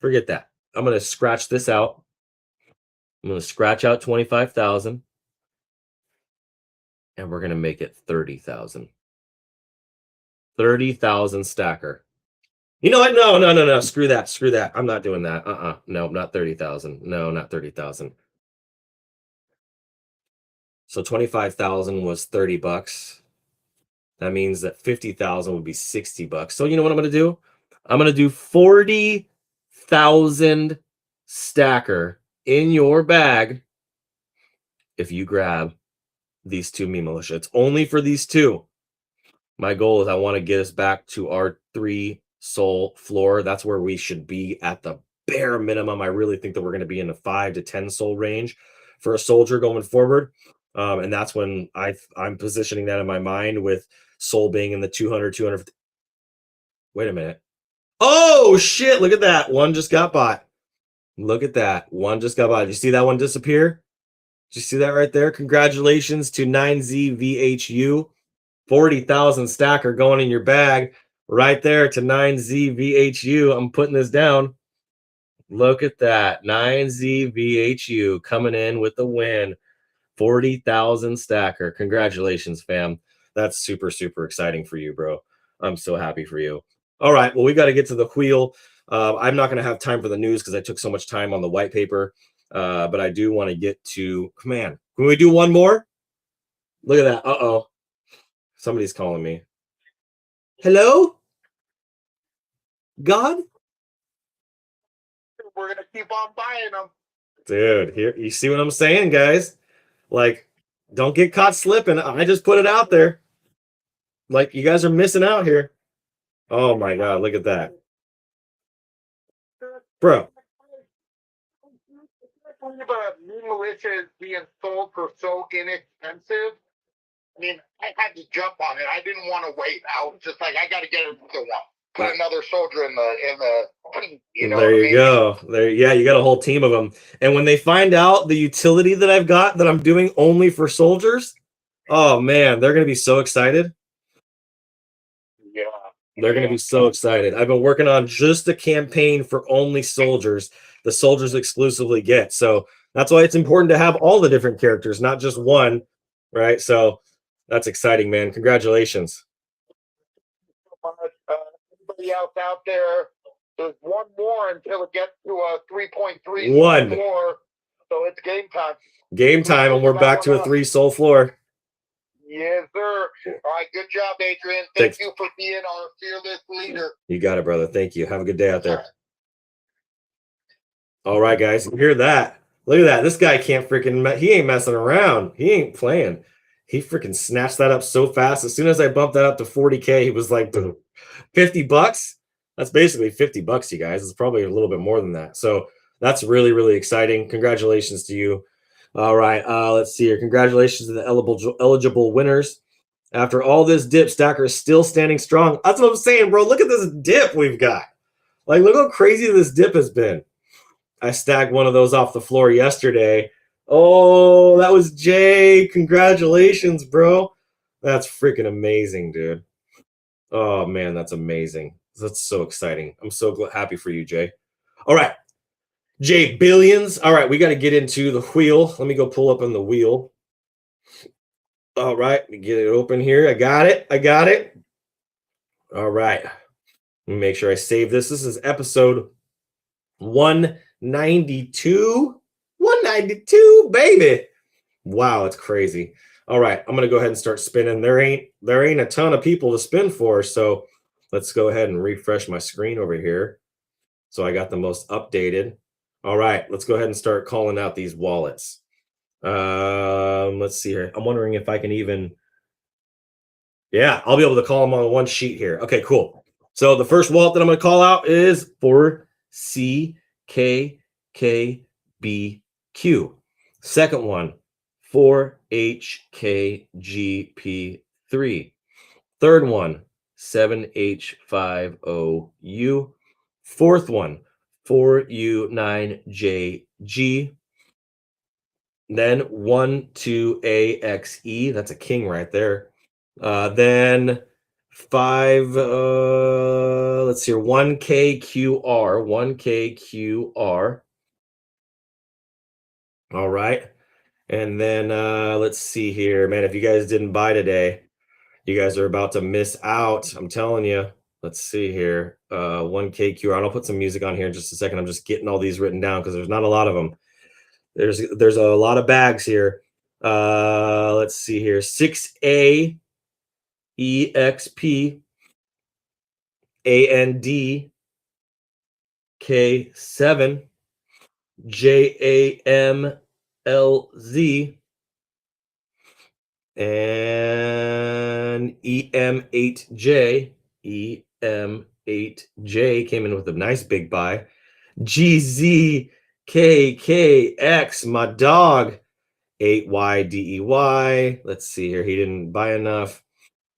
Forget that. I'm going to scratch this out. I'm going to scratch out 25,000. And we're going to make it 30,000. 30,000 stacker. You know what? No. Screw that. Screw that. I'm not doing that. No, not 30,000. No, not 30,000. So 25,000 was 30 bucks. That means that 50,000 would be 60 bucks. So you know what I'm going to do? I'm going to do 40,000 stacker in your bag if you grab these two meme militia. It's only for these two. My goal is I want to get us back to our 3 soul floor. That's where we should be at the bare minimum. I really think that we're going to be in the 5 to 10 soul range for a soldier going forward. And that's when I'm positioning that in my mind with soul being in the 200, 250. Wait a minute. Oh, shit. Look at that. One just got bought. Look at that. One just got bought. Did you see that one disappear? Did you see that right there? Congratulations to 9ZVHU. 40,000 stacker going in your bag right there to 9ZVHU. I'm putting this down. Look at that. 9ZVHU coming in with the win. 40,000 stacker. Congratulations, fam. That's super, super exciting for you, bro. I'm so happy for you. All right. Well, we got to get to the wheel. I'm not going to have time for the news because I took so much time on the white paper. But I do want to get to, man, can we do one more? Look at that. Uh-oh. Somebody's calling me. Hello? God? We're going to keep on buying them. Dude, here, you see what I'm saying, guys? Like, don't get caught slipping. I just put it out there. Like, you guys are missing out here. Oh my God, look at that. Bro. But new militia is being sold for so inexpensive. I mean, I had to jump on it. I didn't want to wait. I was just like, I got to get another one. Put another soldier in the you know. There you I mean? go. There, yeah, you got a whole team of them. And when they find out the utility that I've got that I'm doing only for soldiers, oh man, they're gonna be so excited. Yeah. They're gonna be so excited. I've been working on just a campaign for only soldiers. The soldiers exclusively get. So that's why it's important to have all the different characters, not just one, right? So that's exciting, man. Congratulations. Anybody else out there? There's one more until it gets to a 3.3 One floor. So it's game time. Game time, and we're back to a 3 soul floor. Yes, sir. All right, good job, Adrian. Thank you for being our fearless leader. You got it, brother. Thank you. Have a good day out there. All right, guys. You hear that? Look at that. This guy can't freaking, he ain't messing around. He ain't playing. He freaking snatched that up so fast. As soon as I bumped that up to 40K, he was like, boom, 50 bucks. That's basically 50 bucks, you guys. It's probably a little bit more than that. So that's really, really exciting. Congratulations to you. All right. Let's see here. Congratulations to the eligible winners. After all this dip, Stacker is still standing strong. That's what I'm saying, bro. Look at this dip we've got. Like, look how crazy this dip has been. I stacked one of those off the floor yesterday. Oh, that was Jay. Congratulations, bro. That's freaking amazing, dude. Oh, man, that's amazing. That's so exciting. I'm so happy for you, Jay. All right. Jay Billions. All right, we got to get into the wheel. Let me go pull up on the wheel. All right, let me get it open here. I got it. All right. Let me make sure I save this. This is episode 192. 192, baby. Wow, it's crazy. All right, I'm gonna go ahead and start spinning. There ain't a ton of people to spin for, so let's go ahead and refresh my screen over here. So I got the most updated. All right, let's go ahead and start calling out these wallets. Let's see here. I'm wondering if I can even. Yeah, I'll be able to call them on one sheet here. Okay, cool. So the first wallet that I'm going to call out is for CKKBQ. Second one, 4HKGP3. Third one, 7H50U. Fourth one, 4U9JG. Then 12AXE. That's a king right there. Then 5, let's see here, 1KQR. 1KQR. All right. And then let's see here. Man, if you guys didn't buy today, you guys are about to miss out. I'm telling you. Let's see here. 1KQR. I'll put some music on here in just a second. I'm just getting all these written down because there's not a lot of them. There's a lot of bags here. Let's see here. 6A EXP AND K7 JAMLZ and EM8J. EM8J came in with a nice big buy. GZKKX, my dog. 8YDEY. Let's see here. He didn't buy enough.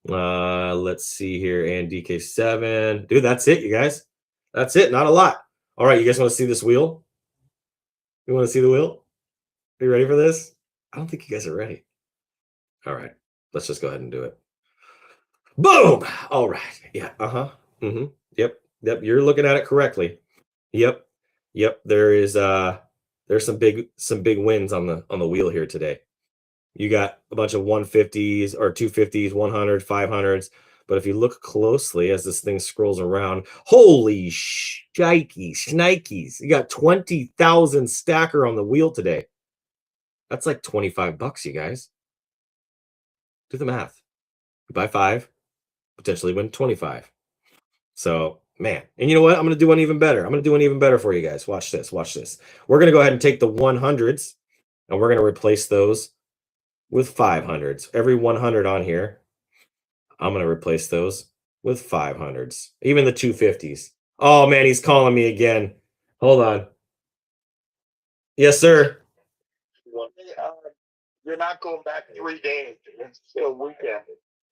Let's see here. And DK7. Dude, that's it, you guys. That's it. Not a lot. All right, you guys want to see this wheel? You want to see the wheel? Are you ready for this? I don't think you guys are ready. All right, let's just go ahead and do it. Boom! All right. Yeah. Mm-hmm. Yep. You're looking at it correctly. Yep. There's some big wins on the wheel here today. You got a bunch of 150s or 250s, 100, 500s. But if you look closely as this thing scrolls around, holy shnikes. You got 20,000 stacker on the wheel today. That's like $25, you guys. Do the math. You buy 5, potentially win 25. So, man. And you know what? I'm going to do one even better. I'm going to do one even better for you guys. Watch this. We're going to go ahead and take the 100s and we're going to replace those with 500s. Every 100 on here, I'm going to replace those with 500s. Even the 250s. Oh, man, he's calling me again. Hold on. Yes, sir. You're not going back 3 days. It's still weekend.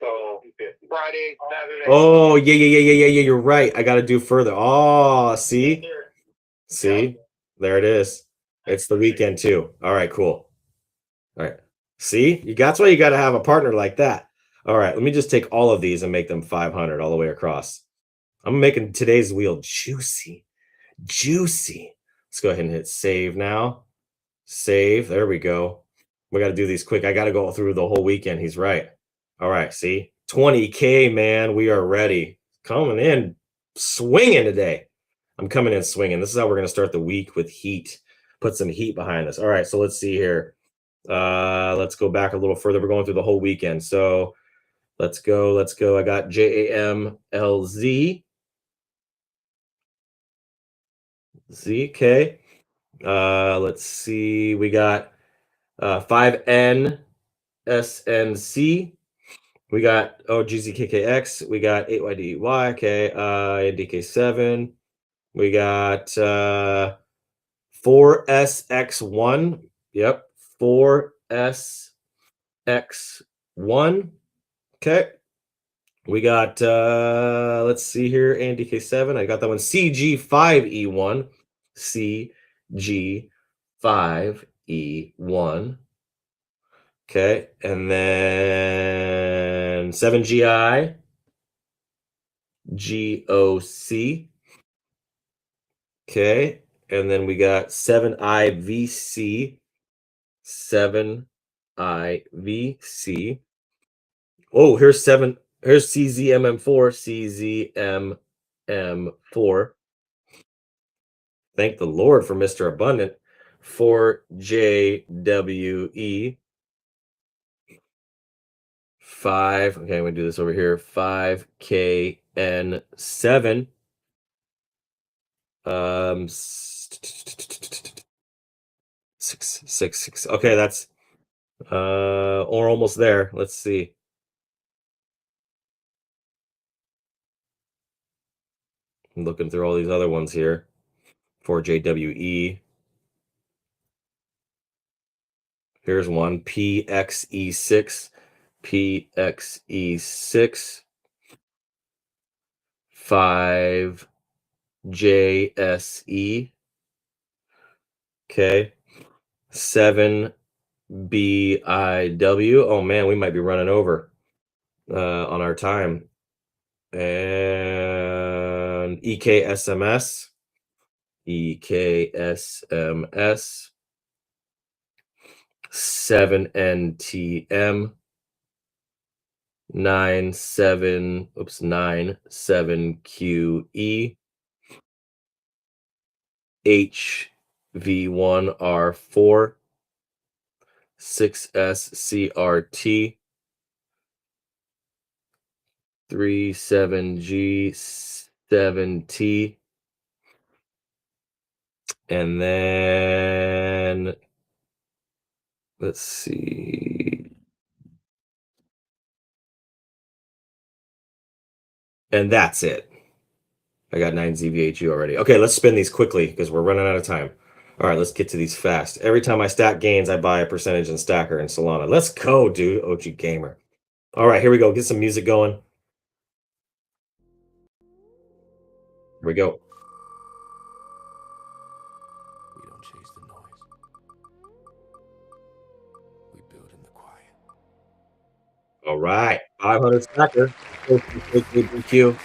So Friday, Saturday. Oh, yeah. You're right. I got to do further. Oh, see? There it is. It's the weekend, too. All right, cool. All right. See? That's why you got to have a partner like that. All right, let me just take all of these and make them 500 all the way across. I'm making today's wheel juicy. Let's go ahead and hit save now. Save. There we go. We got to do these quick. I got to go through the whole weekend. He's right. All right, see? 20K, man. We are ready. Coming in swinging today. I'm coming in swinging. This is how we're going to start the week with heat. Put some heat behind us. All right, so let's see here. Let's go back a little further. We're going through the whole weekend. So let's go. I got JAMLZ. ZK. Let's see. We got 5N SNC. We got GZKKX. We got 8YDY. Okay. DK7. We got 4SX1. Yep. 4SX1. Okay. We got let's see here, and DK7. I got that one. CG5E1. CG5E1. Okay, and then 7GI GOC. Okay, and then we got 7IVC. 7IVC. Oh, here's CZMM4. CZMM4. Thank the Lord for Mr. Abundant. 4JWE. 5. Okay, I'm going to do this over here. 5KN7. 6. Okay, that's or almost there. Let's see. I'm looking through all these other ones here. 4JWE. Here's one. PXE6. PXE6. 5JSE. Okay. 7BIW. Oh man, we might be running over on our time. And EKSMS. EKSMS. 7NTM. 97QE. HV1R4. 6SCRT. 37G7T. And then let's see. And that's it. I got 9 ZVHU already. Okay, let's spin these quickly because we're running out of time. All right, let's get to these fast. Every time I stack gains, I buy a percentage in Stacker and Solana. Let's go, dude. OG Gamer. All right, here we go. Get some music going. Here we go. We don't chase the noise. We build in the quiet. All right, 500 Stacker. BQ.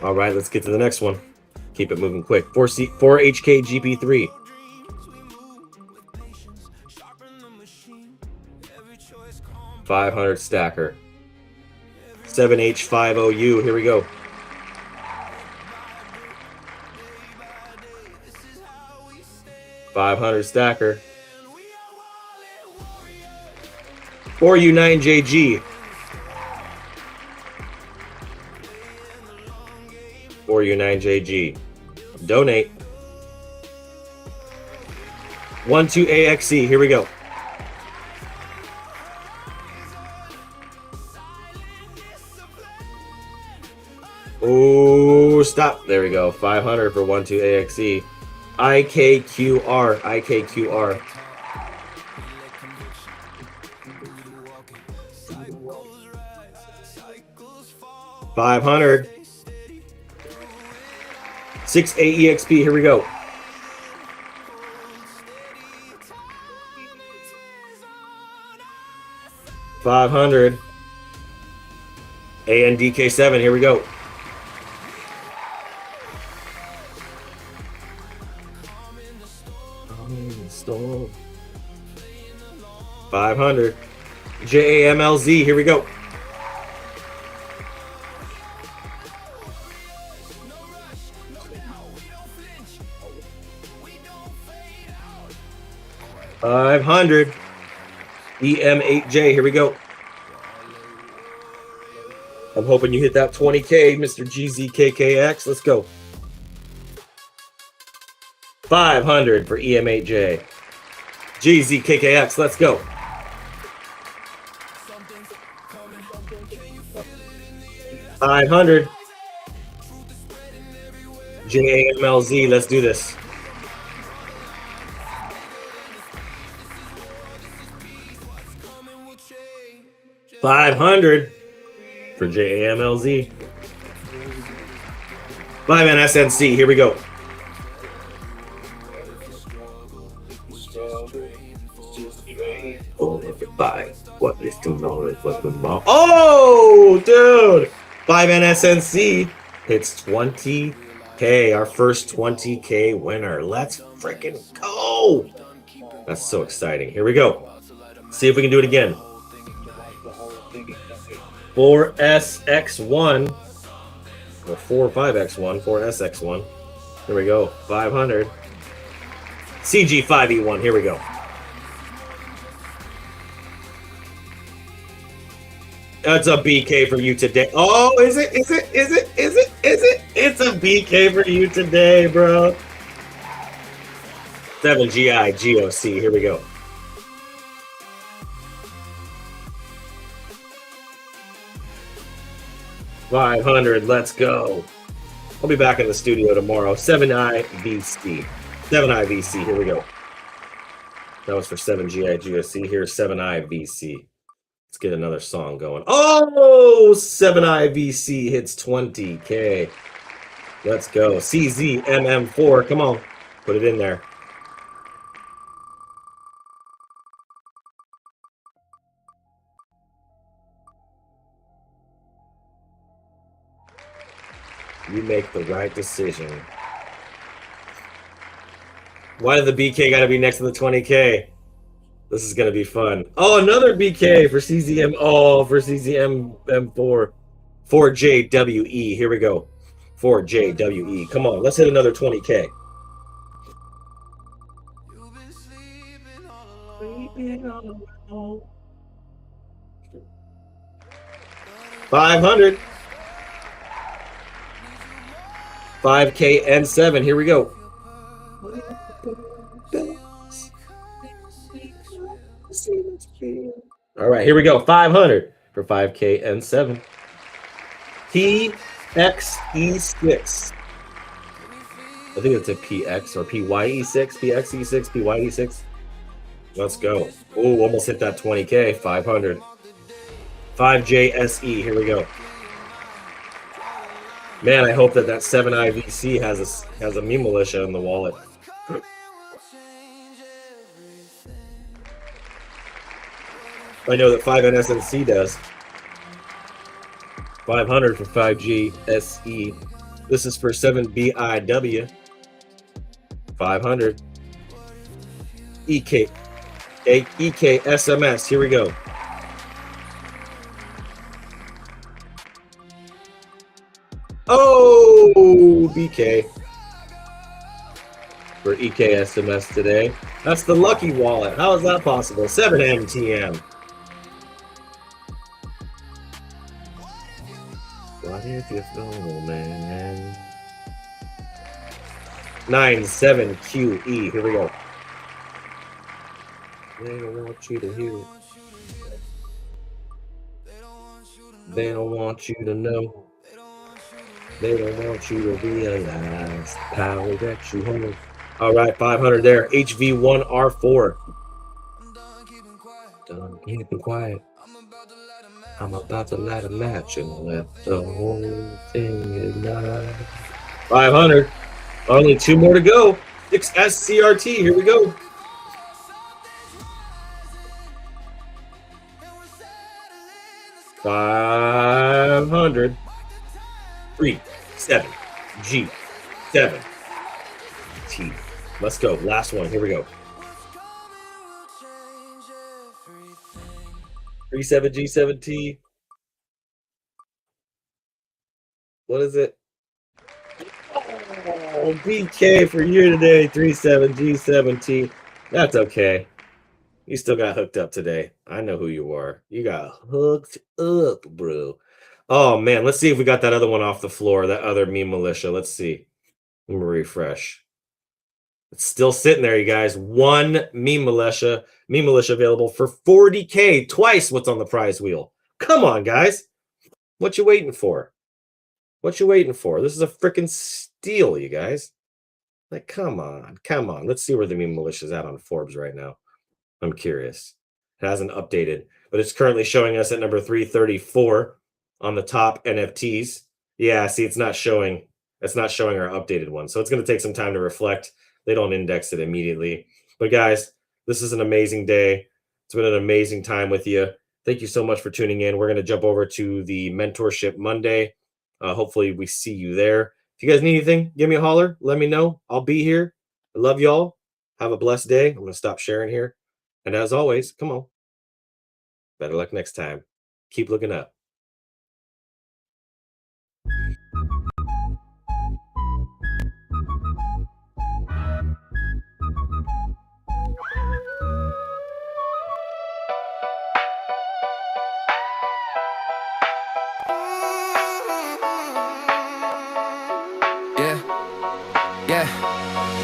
All right, let's get to the next one. Keep it moving quick. 4HK GP3. 500 Stacker. 7H50U. Here we go. $500 Stacker. 4U9JG. 4U9JG. Donate. 12AXE. Here we go. Oh, stop. There we go. 500 for 12AXE. IKQR. IKQR. 500. 6AEXP. Here we go. $500. ANDK7. Here we go. Install. 500. JAMLZ. Here we go. $500. EM8J. Here we go. I'm hoping you hit that 20K, Mr. GZKKX. Let's go. 500 for EM8J. GZKKX. Let's go. $500. JAMLZ. Let's do this. $500 for JAMLZ. 5NSNC. Here we go. What is to know is what the mouth. Oh, dude! 5NSNC hits 20K. Our first 20K winner. Let's freaking go! That's so exciting. Here we go. See if we can do it again. 4SX1 or 4 or 5X1, 4SX1. Here we go. 500. CG5E1. Here we go. That's a BK for you today. Oh, is it? Is it? Is it? Is it? Is it? It's a BK for you today, bro. 7 GI GOC. Here we go. $500. Let's go. I'll be back in the studio tomorrow. 7I VC. 7I VC. Here we go. That was for 7 GI GOC. Here's 7I VC. Let's get another song going. Oh, 7I VC hits 20K. Let's go. CZMM4. Come on. Put it in there. You make the right decision. Why did the BK got to be next to the 20K? This is going to be fun. Oh, another BK for CZM. Oh, for CZM4. 4JWE. Here we go. 4JWE. Come on. Let's hit another 20K. 500. 5K N7. Here we go. All right, here we go. 500 for 5K N7. PXE6. I think it's a PX or PYE6, PXE6, PYE6. Let's go. Oh, almost hit that 20K. 500. 5JSE. Here we go. Man, I hope that 7IVC has a meme militia in the wallet. I know that 5NSNC does. 500 for 5GSE. This is for 7BIW. 500. EKSMS. Here we go. Oh, BK for EKSMS today. That's the lucky wallet. How is that possible? 7MTM. What if you know, man? 97QE. Here we go. They don't want you to hear it. They don't want you to know. They don't want you to realize the power that you hold. All right, 500 there. HV1R4. Done keeping quiet. I'm about to light a match and let the whole thing ignite. 500. Only 2 more to go. 6SCRT. Here we go. $500. 3, 7, G, 7, T. Let's go. Last one. Here we go. 37G7T. What is it? Oh, BK for you today. 37G7T. That's okay. You still got hooked up today. I know who you are. You got hooked up, bro. Oh, man. Let's see if we got that other one off the floor, that other meme militia. Let's see. Let me refresh. It's still sitting there, you guys. One meme militia available for 40K. Twice what's on the prize wheel. Come on, guys. What you waiting for? What you waiting for? This is a freaking steal, you guys. Like, come on. Come on. Let's see where the meme militia's at on Forbes right now. I'm curious. It hasn't updated, but it's currently showing us at number 334 on the top NFTs. Yeah, see, it's not showing our updated one. So it's going to take some time to reflect. They don't index it immediately. But guys, this is an amazing day. It's been an amazing time with you. Thank you so much for tuning in. We're going to jump over to the Mentorship Monday. Hopefully we see you there. If you guys need anything, give me a holler. Let me know. I'll be here. I love y'all. Have a blessed day. I'm going to stop sharing here. And as always, come on. Better luck next time. Keep looking up.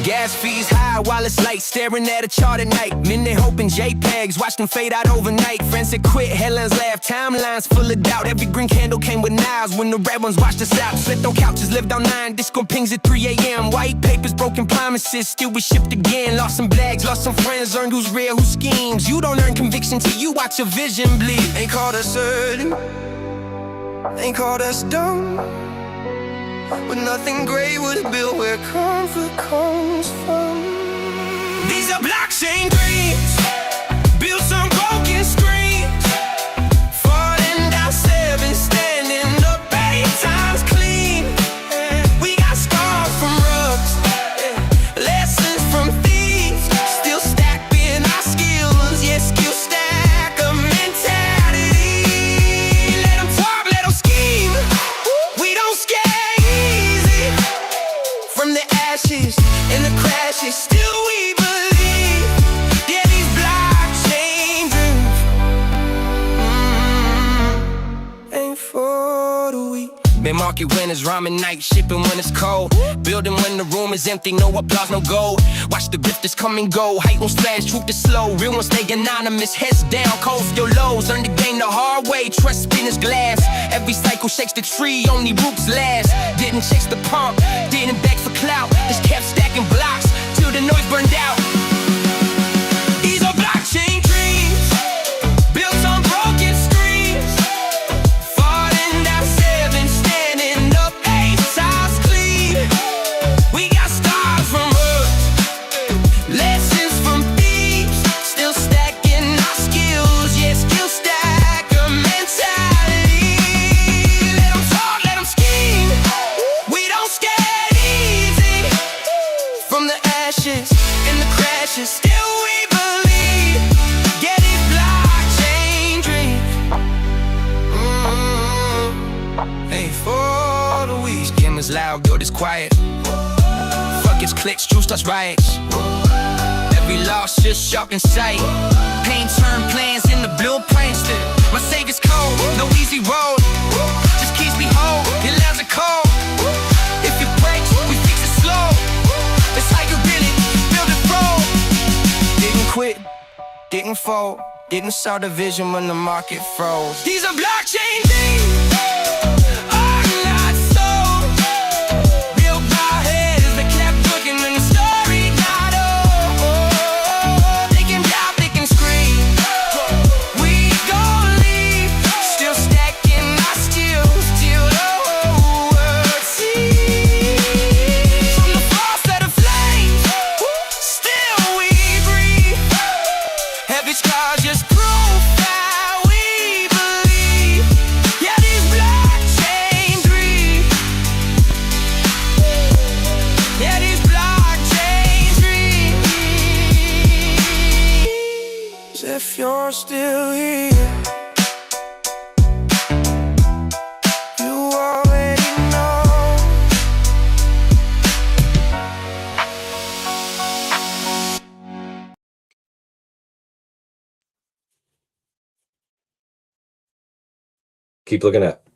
Gas fees high while it's light, staring at a chart at night. Men they hoping JPEGs, watch them fade out overnight. Friends that quit, headlines laugh, timelines full of doubt. Every green candle came with knives when the red ones watched us out. Slept on couches, lived on 9, disco pings at 3 a.m. White papers, broken promises, still we shipped again. Lost some bags, lost some friends, learned who's real, who schemes. You don't earn conviction till you watch your vision bleed. Ain't called us certain, ain't called us dumb, but nothing great was built where comfort comes from. These are blockchain dreams, built on broken screens. Falling down 7, standing up 8 times clean. We got scars from rugs, lessons from thieves. Still stacking our skills, yeah, skill stack a mentality. Let them talk, let them scheme. We don't scare easy. From the ashes and the crashes, still we believe. Yeah, these blockchain dreams ain't for the weak. Been market winners, ramen night, shipping when it's cold, building when the room is empty, no applause, no gold. Watch the grifters come and go, hype won't splash, truth is slow. Real ones stay anonymous, heads down, cold still lows. Learn the game the hard way, trust spinner's glass. Every cycle shakes the tree, only roots last. Didn't chase the pump, didn't beg for clout, just kept stacking blocks till the noise burned out. These are blockchain dreams, built on broken screens. Falling down 7, standing up 8 times clean. We got stars from hoods, lessons from thieves. Still stacking our skills, yeah, skill stack a mentality. Let them talk, let them scheme. We don't scare easy. From the ashes and the crashes, still we believe. Yeah, these blockchain dreams ain't for the weak. Scammers loud, good is quiet. Fuck its clicks, true starts riots. Every loss just sharp in sight. Pain turn plans into blueprints. My savior's cold, no easy road. Just keeps me whole, it lands a cold. If it breaks, we fix it slow. It's how you build it, build it roll. Didn't quit, didn't fold, didn't start a vision when the market froze. These are blockchain things. If you're still here, you already know. Keep looking at